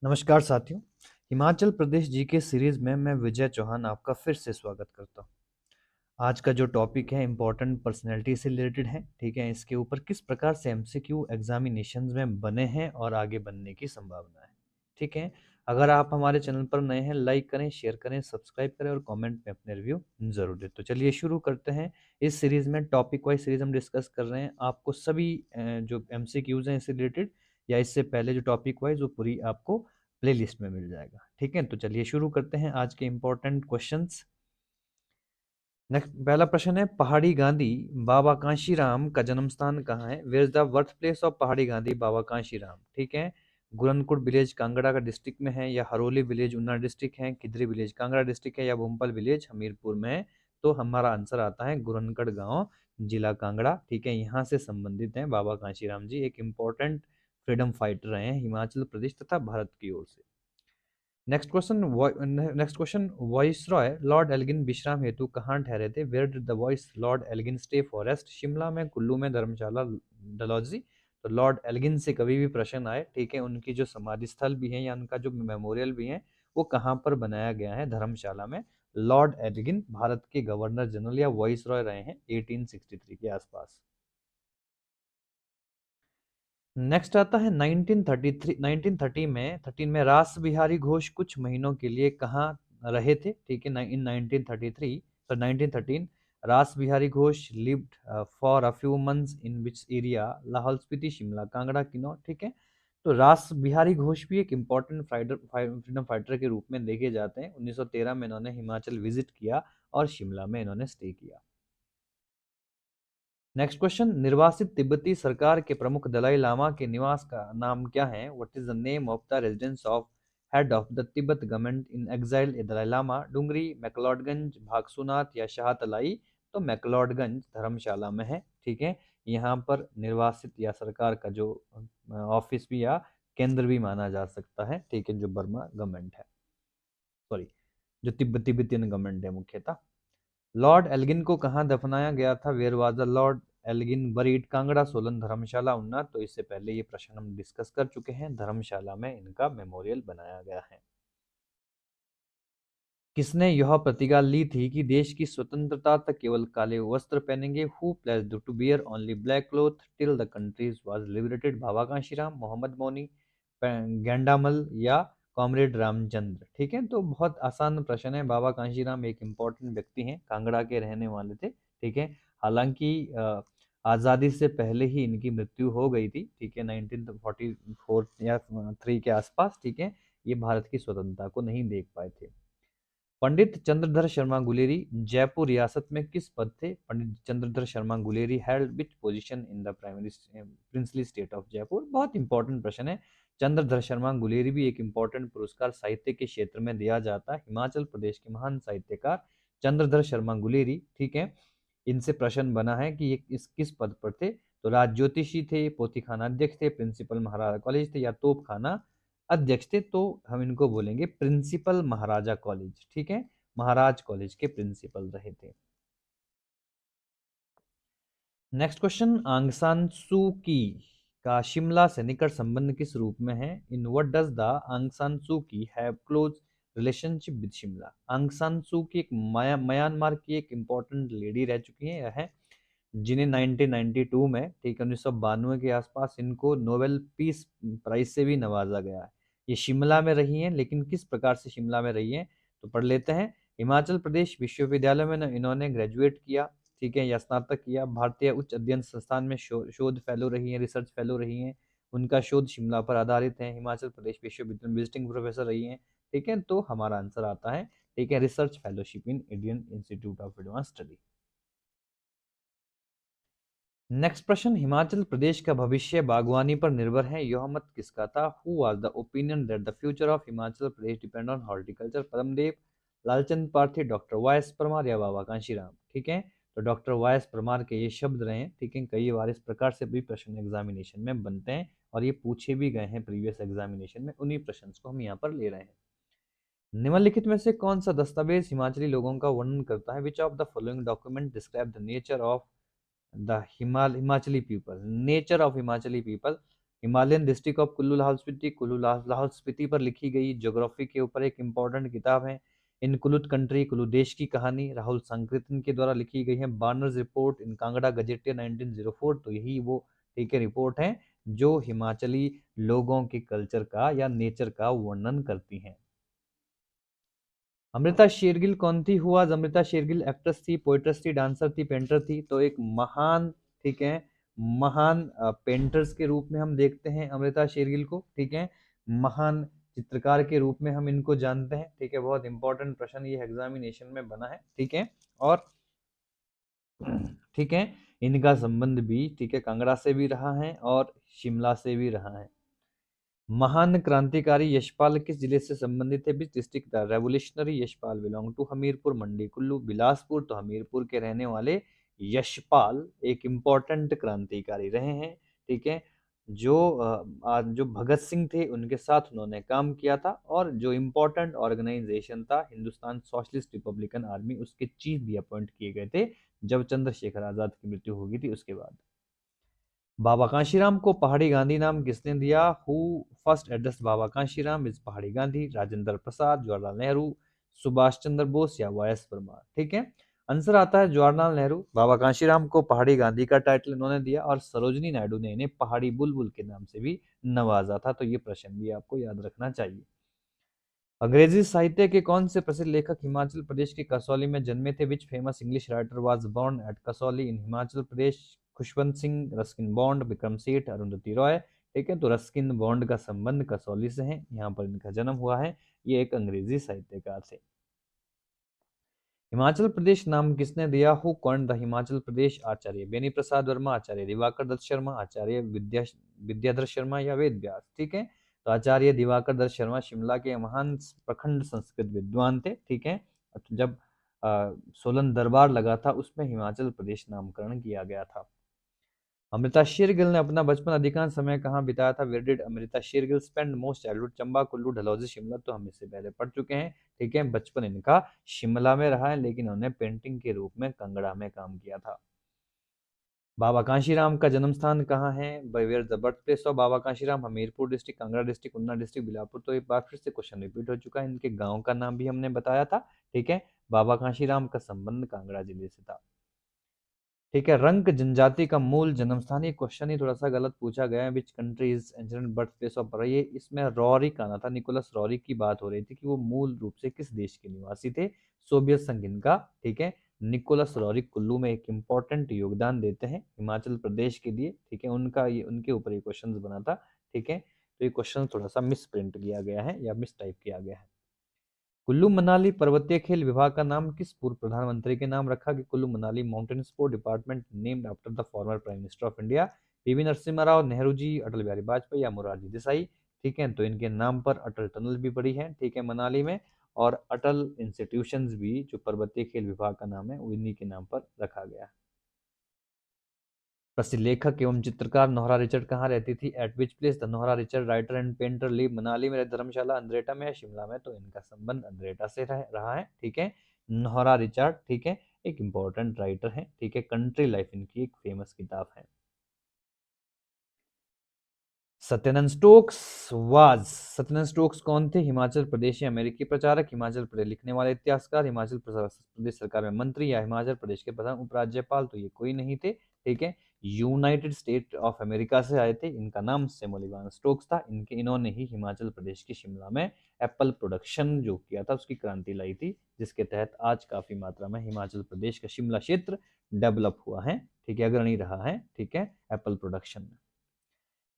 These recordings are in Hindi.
नमस्कार साथियों। हिमाचल प्रदेश जीके सीरीज में मैं विजय चौहान आपका फिर से स्वागत करता हूँ। आज का जो टॉपिक है इम्पोर्टेंट पर्सनैलिटी से रिलेटेड है। ठीक है, इसके ऊपर किस प्रकार से एमसीक्यू एग्जामिनेशंस में बने हैं और आगे बनने की संभावना है। ठीक है, अगर आप हमारे चैनल पर नए हैं, लाइक करें, शेयर करें, सब्सक्राइब करें और कमेंट में अपने रिव्यू जरूर दें। तो चलिए शुरू करते हैं। इस सीरीज में टॉपिक वाइज सीरीज हम डिस्कस कर रहे हैं। आपको सभी जो एमसीक्यूज हैं इससे रिलेटेड या इससे पहले जो टॉपिक वाइज वो पूरी आपको प्लेलिस्ट में मिल जाएगा। ठीक है, तो चलिए शुरू करते हैं आज के इंपॉर्टेंट क्वेश्चंस। नेक्स्ट पहला प्रश्न है, पहाड़ी गांधी बाबा कांशीराम का जन्म स्थान कहाँ है? Where is the birth place of Pahadi Gandhi बाबा कांशीराम? ठीक है, गुरनकुट विलेज कांगड़ा का डिस्ट्रिक्ट में है, या हरोली विलेज ऊना डिस्ट्रिक्ट है, खिदरी विलेज कांगड़ा डिस्ट्रिक्ट है, या भूमपल विलेज हमीरपुर में है? तो हमारा आंसर आता है गुरनकड़ गांव, जिला कांगड़ा। ठीक है, यहाँ से संबंधित हैं बाबा कांशीराम जी, एक इम्पोर्टेंट फ्रीडम फाइटर रहे हैं हिमाचल प्रदेश तथा भारत की ओर से। Next question, viceroy Lord Elgin विश्राम हेतु कहाँ ठहरे थे? Where did the vice Lord Elgin stay for rest? Shimla में, कुल्लू में, धर्मशाला, डलहौजी? तो लॉर्ड एल्गिन से कभी भी प्रश्न आए, ठीक है, उनकी जो समाधि स्थल भी है या उनका जो मेमोरियल भी है वो कहाँ पर बनाया गया है? धर्मशाला में। लॉर्ड एल्गिन भारत के गवर्नर जनरल या वॉइसरॉय रहे हैं 1863 के आसपास। नेक्स्ट आता है 1933 1930 में रास बिहारी घोष कुछ महीनों के लिए कहाँ रहे थे? ठीक है, इन 1933, तो 1913 रास Bihari Ghosh lived for a few months in which area? Lahaul Spiti, Shimla, Kangra, Kinnaur? ठीक है, तो रास बिहारी घोष भी एक इम्पोर्टेंट फ्रीडम फाइटर के रूप में देखे जाते हैं। 1913 में इन्होंने हिमाचल विजिट किया और शिमला में इन्होंने स्टे किया। नेक्स्ट क्वेश्चन, निर्वासित तिब्बती सरकार के प्रमुख दलाई लामा के निवास का नाम क्या है? What is the name of the residence of head of the Tibet government in exile a Dalai Lama? Dungri, McLeodganj, Bhagsunath या शाहतलाई? तो मैक्लोडगंज धर्मशाला में है। ठीक है, यहाँ पर निर्वासित या सरकार का जो ऑफिस भी या केंद्र भी माना जा सकता है। ठीक है, जो बर्मा गवर्नमेंट है, सॉरी, जो तिब्बतियन गवर्नमेंट है मुख्यतः। लॉर्ड एल्गिन को कहाँ दफनाया गया था? Where was the Lord Elgin buried? Kangra, Solan, Dharamshala, Una? तो इससे पहले ये प्रश्न हम डिस्कस कर चुके हैं, धर्मशाला में इनका मेमोरियल बनाया गया है। किसने यह प्रतिज्ञा ली थी कि देश की स्वतंत्रता तक केवल काले वस्त्र पहनेंगे? Who placed to bear only black cloth till the country was liberated? Baba Kanshiram, Mohammad Mauni, Gendamal या कॉमरेड रामचंद्र? ठीक है, तो बहुत आसान प्रश्न है। बाबा कांशीराम एक इम्पोर्टेंट व्यक्ति हैं, कांगड़ा के रहने वाले थे। ठीक है, हालांकि आज़ादी से पहले ही इनकी मृत्यु हो गई थी। ठीक है, 1944 या 3 के आसपास। ठीक है, ये भारत की स्वतंत्रता को नहीं देख पाए थे। पंडित चंद्रधर शर्मा गुलेरी जयपुर रियासत में किस पद थे? Pandit Chandradhar Sharma Guleri held which position in the primary princely state of Jaipur? बहुत इंपॉर्टेंट प्रश्न है। चंद्रधर शर्मा गुलेरी भी एक इंपॉर्टेंट पुरस्कार साहित्य के क्षेत्र में दिया जाता है। हिमाचल प्रदेश के महान साहित्यकार चंद्रधर शर्मा गुलेरी, ठीक है, इनसे प्रश्न बना है कि ये इस किस पद पर थे? तो राज ज्योतिषी थे, पोथीखाना अध्यक्ष थे, प्रिंसिपल महाराजा कॉलेज थे, या तोपखाना अध्यक्ष थे? तो हम इनको बोलेंगे प्रिंसिपल महाराजा कॉलेज। ठीक है, महाराज कॉलेज के प्रिंसिपल रहे थे। नेक्स्ट क्वेश्चन, आंग सान सू की का शिमला से निकट संबंध किस रूप में है? इन व्हाट डज द आंग सान सू की have close relationship with Shimla? आंग सान सू की एक म्यांमार की एक इंपॉर्टेंट लेडी रह चुकी है जिन्हें 1992 में, ठीक है, 1992 के आसपास इनको नोबेल पीस प्राइज से भी नवाजा गया है। ये शिमला में रही हैं, लेकिन किस प्रकार से शिमला में रही हैं तो पढ़ लेते हैं। हिमाचल प्रदेश विश्वविद्यालय में इन्होंने ग्रेजुएट किया, ठीक है, या स्नातक किया। भारतीय उच्च अध्ययन संस्थान में शोध फेलो रही हैं, रिसर्च फेलो रही हैं। उनका शोध शिमला पर आधारित है। हिमाचल प्रदेश विश्वविद्यालय में विजिटिंग प्रोफेसर रही हैं। ठीक है, तो हमारा आंसर आता है, ठीक है, research fellowship in Indian institute of advance study. Next प्रश्न, हिमाचल प्रदेश का भविष्य बागवानी पर निर्भर है, यह मत किसका था? Who was the opinion that the future of Himachal Pradesh depend on horticulture? Padmadev, Lalchand Parthi, doctor Y S Parmar या बाबा कांशीराम? ठीक है, तो डॉक्टर वाई एस परमार के ये शब्द रहे हैं। ठीक है, कई बार इस प्रकार से भी प्रश्न एग्जामिनेशन में बनते हैं और ये पूछे भी गए हैं प्रीवियस एग्जामिनेशन में। उन्हीं प्रश्न को हम यहाँ पर ले रहे हैं। निम्नलिखित में से कौन सा दस्तावेज हिमाचली लोगों का वर्णन करता है? Which of the following document describe the nature of the Himachali people? Nature of Himachali people, Himalayan district of Kullu Lahaul Spiti पर लिखी गई ज्योग्राफी के ऊपर एक इम्पोर्टेंट किताब है। इन कुलुत कंट्री कुल्लू देश की कहानी राहुल संकृतन के द्वारा लिखी गई है। बार्नर्स रिपोर्ट इन कांगड़ा गजेटियर 1904, तो यही वो ठीक है रिपोर्ट है जो हिमाचली लोगों के कल्चर का या नेचर का वर्णन करती हैं। अमृता शेरगिल कौन थी? Who was Amrita Shergil? Actress थी, पोइट्रेस थी, डांसर थी, पेंटर थी? तो एक महान ठीक है महान पेंटर्स के रूप में हम देखते हैं अमृता शेरगिल को। ठीक है, महान चित्रकार के रूप में हम इनको जानते हैं। ठीक है, बहुत इंपॉर्टेंट प्रश्न ये एग्जामिनेशन में बना है। ठीक है, और ठीक है इनका संबंध भी ठीक है कांगड़ा से भी रहा है और शिमला से भी रहा है। महान क्रांतिकारी यशपाल किस जिले से संबंधित है? Which district the revolutionary Yashpal belong to? Hamirpur, Mandi, Kullu, Bilaspur? तो हमीरपुर के रहने वाले यशपाल एक इम्पोर्टेंट क्रांतिकारी रहे हैं। ठीक है, जो भगत सिंह थे उनके साथ उन्होंने काम किया था, और जो इम्पोर्टेंट ऑर्गेनाइजेशन था हिंदुस्तान सोशलिस्ट रिपब्लिकन आर्मी, उसके चीफ भी अपॉइंट किए गए थे जब चंद्रशेखर आजाद की मृत्यु हो गई थी उसके बाद। बाबा कांशीराम को पहाड़ी गांधी नाम किसने दिया? Who first address Baba Kanshiram? Is पहाड़ी गांधी, राजेंद्र प्रसाद, जवाहरलाल नेहरू, सुभाष चंद्र बोस या वाई एस परमार? ठीक है, आंसर आता है जवाहरलाल नेहरू। बाबा कांशीराम को पहाड़ी गांधी का टाइटल इन्होंने दिया, और सरोजनी नायडू ने इन्हें पहाड़ी बुलबुल के नाम से भी नवाजा था। तो ये प्रश्न भी आपको याद रखना चाहिए। अंग्रेजी साहित्य के कौन से प्रसिद्ध लेखक हिमाचल प्रदेश के कसौली में जन्मे थे? Which famous English writer was born at Kasauli in Himachal Pradesh? Khushwant Singh, Ruskin Bond, Vikram Seth, Arundhati Roy? ठीक है, तो रस्किन बॉन्ड का संबंध कसौली से है, यहाँ पर इनका जन्म हुआ है। ये एक अंग्रेजी साहित्यकार थे। हिमाचल प्रदेश नाम किसने दिया? Who coined the Himachal Pradesh? आचार्य बेनी प्रसाद वर्मा, आचार्य दिवाकर दत्त शर्मा, आचार्य विद्याधर शर्मा या वेद व्यास? ठीक है, तो आचार्य दिवाकर दत्त शर्मा शिमला के महान प्रखंड संस्कृत विद्वान थे। ठीक है, जब सोलन दरबार लगा था उसमें हिमाचल प्रदेश नामकरण किया गया था। अमृता शेरगिल ने अपना बचपन अधिकांश समय कहाँ बिताया था? Where did Amrita Shergil spend most childhood? Chamba, Kullu, Dalhousie, Shimla? तो हम इससे पहले पढ़ चुके हैं। ठीक है, बचपन इनका शिमला में रहा है, लेकिन उन्होंने पेंटिंग के रूप में कांगड़ा में काम किया था। बाबा कांशीराम का जन्म स्थान कहाँ है? Where the birth place of Baba Kanshiram? Hamirpur district, Kangra district, Una district, Bilaspur? तो एक बार फिर से क्वेश्चन रिपीट हो चुका है, इनके गाँव का नाम भी हमने बताया था। ठीक है, बाबा कांशीराम का संबंध कांगड़ा जिले से था। ठीक है, रंक जनजाति का मूल जन्म स्थान? ये क्वेश्चन ही थोड़ा सा गलत पूछा गया है। Which country is ancient birth place of? ये इसमें रॉरिक आना था, निकोलस रॉरिक की बात हो रही थी कि वो मूल रूप से किस देश के निवासी थे? सोवियत संघ इनका। ठीक है, निकोलस रॉरिक कुल्लू में एक इम्पोर्टेंट योगदान देते हैं हिमाचल प्रदेश के लिए। ठीक है, उनके ऊपर ये क्वेश्चन बना था। ठीक है, तो ये क्वेश्चन थोड़ा सा मिस प्रिंट किया गया है या मिस टाइप किया गया है। कुल्लू मनाली पर्वतीय खेल विभाग का नाम किस पूर्व प्रधानमंत्री के नाम रखा? कि Kullu Manali mountain sport department named after the former prime minister of India? PV Narasimha Rao, Nehru ji, Atal Bihari Vajpayee या मोरारजी देसाई? ठीक है, तो इनके नाम पर अटल टनल भी पड़ी है। ठीक है, मनाली में, और अटल इंस्टीट्यूशंस भी जो पर्वतीय खेल विभाग का नाम है वो इन्हीं के नाम पर रखा गया है। प्रसिद्ध लेखक एवं चित्रकार नोहरा रिचर्ड कहाँ रहती थी? At which place the Norah Richard writer and painter live? Manali में, धर्मशाला, अंद्रेटा में या शिमला में? तो इनका संबंध अंद्रेटा से रहा है। ठीक है, नोहरा रिचर्ड ठीक है एक इंपॉर्टेंट राइटर है। ठीक है, कंट्री लाइफ इनकी एक फेमस किताब है। सत्यनंद स्टोक्स कौन थे? हिमाचल प्रदेश या अमेरिकी प्रचारक, हिमाचल प्रदेश लिखने वाले इतिहासकार, हिमाचल प्रदेश सरकार में मंत्री या हिमाचल प्रदेश के प्रधान उपराज्यपाल? तो ये कोई नहीं थे। ठीक है, यूनाइटेड स्टेट ऑफ अमेरिका से आए थे। इनका नाम सैमुअल इवान स्टोक्स था। इन्होंने ही हिमाचल प्रदेश की शिमला में एप्पल प्रोडक्शन जो किया था उसकी क्रांति लाई थी, जिसके तहत आज काफी मात्रा में हिमाचल प्रदेश का शिमला क्षेत्र डेवलप हुआ है। ठीक है, अग्रणी रहा है। ठीक है, एप्पल प्रोडक्शन में।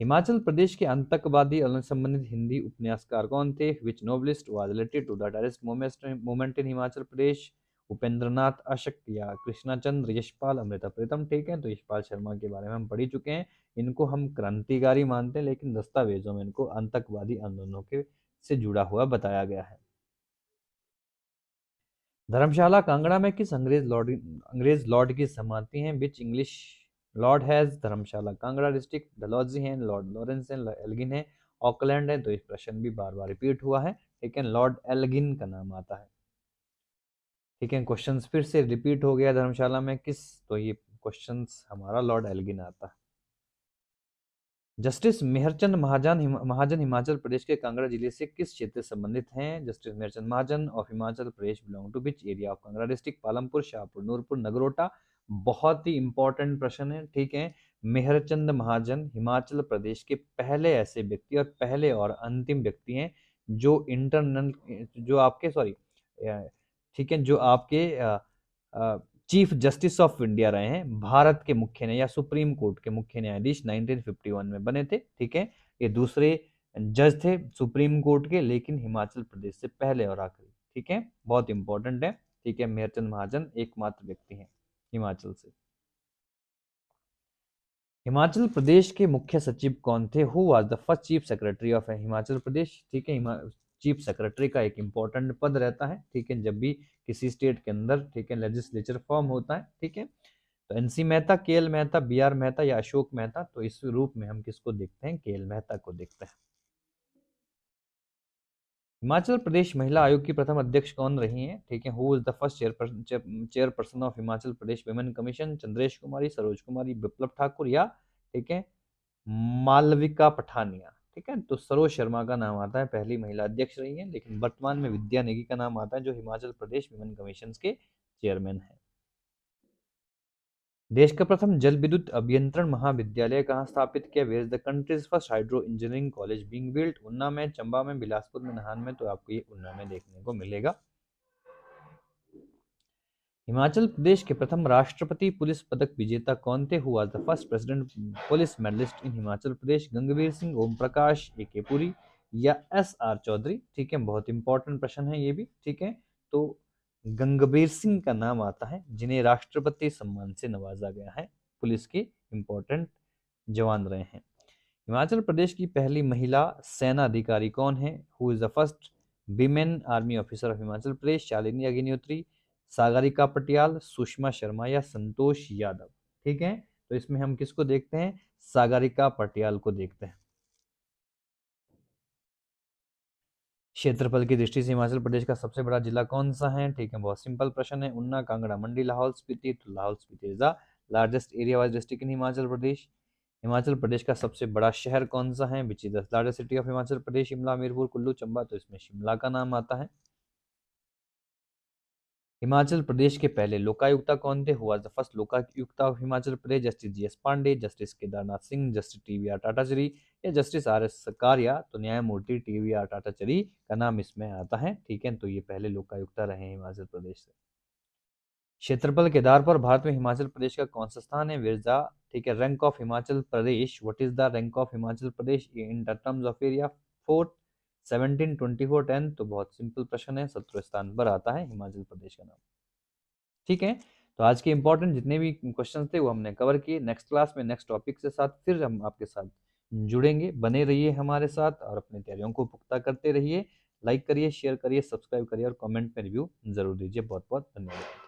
हिमाचल प्रदेश के आतंकवादी आंदोलन संबंधित हिंदी उपन्यासकार कौन थे? Which novelist was related to the terrorist movement in Himachal Pradesh? Upendranath Ashk या कृष्णाचंद्र, यशपाल, अमृता प्रीतम? ठीक है, तो यशपाल शर्मा के बारे में हम पढ़ ही चुके हैं। इनको हम क्रांतिकारी मानते हैं, लेकिन दस्तावेजों में इनको आतंकवादी आंदोलनों के से जुड़ा हुआ बताया गया है। धर्मशाला कांगड़ा में किस अंग्रेज लॉर्ड की समाधि है? Which English lord has Dharamshala Kangra district? Dalhousie है, लॉर्ड लॉरेंस है, एल्गिन है, ऑकलैंड है? तो इस प्रश्न भी बार बार रिपीट हुआ है। ठीक है, लॉर्ड एल्गिन का नाम आता है। ठीक है, क्वेश्चंस फिर से रिपीट हो गया धर्मशाला में किस? तो ये क्वेश्चंस हमारा लॉर्ड एल्गिन आता है। जस्टिस मेहरचंद महाजन हिमाचल प्रदेश के कांगड़ा जिले से किस क्षेत्र से संबंधित हैं? Justice Meharchand Mahajan of Himachal Pradesh belong to which area of Kangra district? Palampur, Shahpur, Nurpur, Nagrota? बहुत ही इंपॉर्टेंट प्रश्न है, ठीक है। मेहरचंद महाजन हिमाचल प्रदेश के पहले ऐसे व्यक्ति और पहले और अंतिम व्यक्ति हैं जो इंटरनल जो आपके सॉरी ठीक है, जो आपके चीफ जस्टिस ऑफ इंडिया रहे हैं, भारत के मुख्य न्याय या सुप्रीम कोर्ट के मुख्य न्यायाधीश 1951 में बने थे, ठीक है। ये दूसरे जज थे सुप्रीम कोर्ट के, लेकिन हिमाचल प्रदेश से पहले और आखिरी, ठीक है, बहुत इंपॉर्टेंट है, ठीक है। मेहरचंद महाजन एकमात्र व्यक्ति हैं हिमाचल से। हिमाचल प्रदेश के मुख्य सचिव कौन थे? Who was the first chief secretary of Himachal Pradesh? ठीक है, चीफ सेक्रेटरी का एक इंपॉर्टेंट पद रहता है, ठीक है, जब भी किसी स्टेट के अंदर, ठीक है, लेजिस्लेचर फॉर्म होता है, ठीक है। तो NC Mehta, KL Mehta, BR Mehta या अशोक मेहता? तो इस रूप में हम किसको देखते हैं? केएल मेहता को देखते हैं। हिमाचल प्रदेश महिला आयोग की प्रथम अध्यक्ष कौन रही हैं? ठीक है, who is the first chairperson of Himachal Pradesh women commission? Chandresh Kumari, Saroj Kumari, Biplab Thakur या, ठीक है, मालविका पठानिया? ठीक है, तो सरोज शर्मा का नाम आता है, पहली महिला अध्यक्ष रही है, लेकिन वर्तमान में विद्या नेगी का नाम आता है जो हिमाचल प्रदेश वुमेन कमीशन के चेयरमैन है। देश का प्रथम जल विद्युत अभियंत्रण महाविद्यालय कहाँ स्थापित किया? Where is the country's first hydro engineering college being built? Una में, चंबा में, बिलासपुर में, नाहन में? तो आपको ये उन्ना में देखने को मिलेगा। हिमाचल प्रदेश के प्रथम राष्ट्रपति पुलिस पदक विजेता कौन थे? Who was the first president police medalist in Himachal Pradesh? Gangveer Singh, Om Prakash, AK. Puri या एस.आर. चौधरी? ठीक है, बहुत इंपॉर्टेंट प्रश्न है ये भी, ठीक है। तो गंगवीर सिंह का नाम आता है जिन्हें राष्ट्रपति सम्मान से नवाजा गया है, पुलिस के इंपॉर्टेंट जवान रहे हैं। हिमाचल प्रदेश की पहली महिला सेना अधिकारी कौन है? Who is the first women army officer of Himachal Pradesh? Shalini Agnihotri, Sagarika Patial, Sushma Sharma या संतोष यादव? ठीक है, तो इसमें हम किसको देखते हैं? सागरिका पटियाल को देखते हैं। क्षेत्रफल की दृष्टि से हिमाचल प्रदेश का सबसे बड़ा जिला कौन सा है? ठीक है, बहुत सिंपल प्रश्न है, उन्ना, कांगड़ा, मंडी, लाहौल स्पीति? तो Lahaul Spiti is the largest area wise district in Himachal Pradesh. Himachal Pradesh का सबसे बड़ा शहर कौन सा है? Which is the largest city of Himachal Pradesh? Shimla, Hamirpur, Kullu, Chamba? तो इसमें शिमला का नाम आता है। हिमाचल प्रदेश के पहले लोकायुक्ता कौन थे? Who was the first Lokayukta of Himachal Pradesh? Justice GS Pande, justice Kedarnath Singh, justice TVR Tatachari या जस्टिस आर.एस. सकारिया? तो न्यायमूर्ति टीवीआर टाटाचरी का नाम इसमें आता है, ठीक है, तो ये पहले लोकायुक्ता रहे हिमाचल प्रदेश से। क्षेत्रफल के आधार पर भारत में हिमाचल प्रदेश का कौन सा स्थान है? विरजा, ठीक है। Rank of Himachal Pradesh, what is the rank of Himachal Pradesh in terms of area? 4, 17, 24, 10? तो बहुत सिंपल प्रश्न है, 17 स्थान पर आता है हिमाचल प्रदेश का नाम, ठीक है। तो आज के इंपॉर्टेंट जितने भी क्वेश्चन थे वो हमने कवर किए। नेक्स्ट क्लास में नेक्स्ट टॉपिक के साथ फिर हम आपके साथ जुड़ेंगे, बने रहिए हमारे साथ और अपनी तैयारियों को पुख्ता करते रहिए। लाइक करिए, शेयर करिए, सब्सक्राइब करिए और कमेंट में रिव्यू जरूर दीजिए। बहुत बहुत धन्यवाद।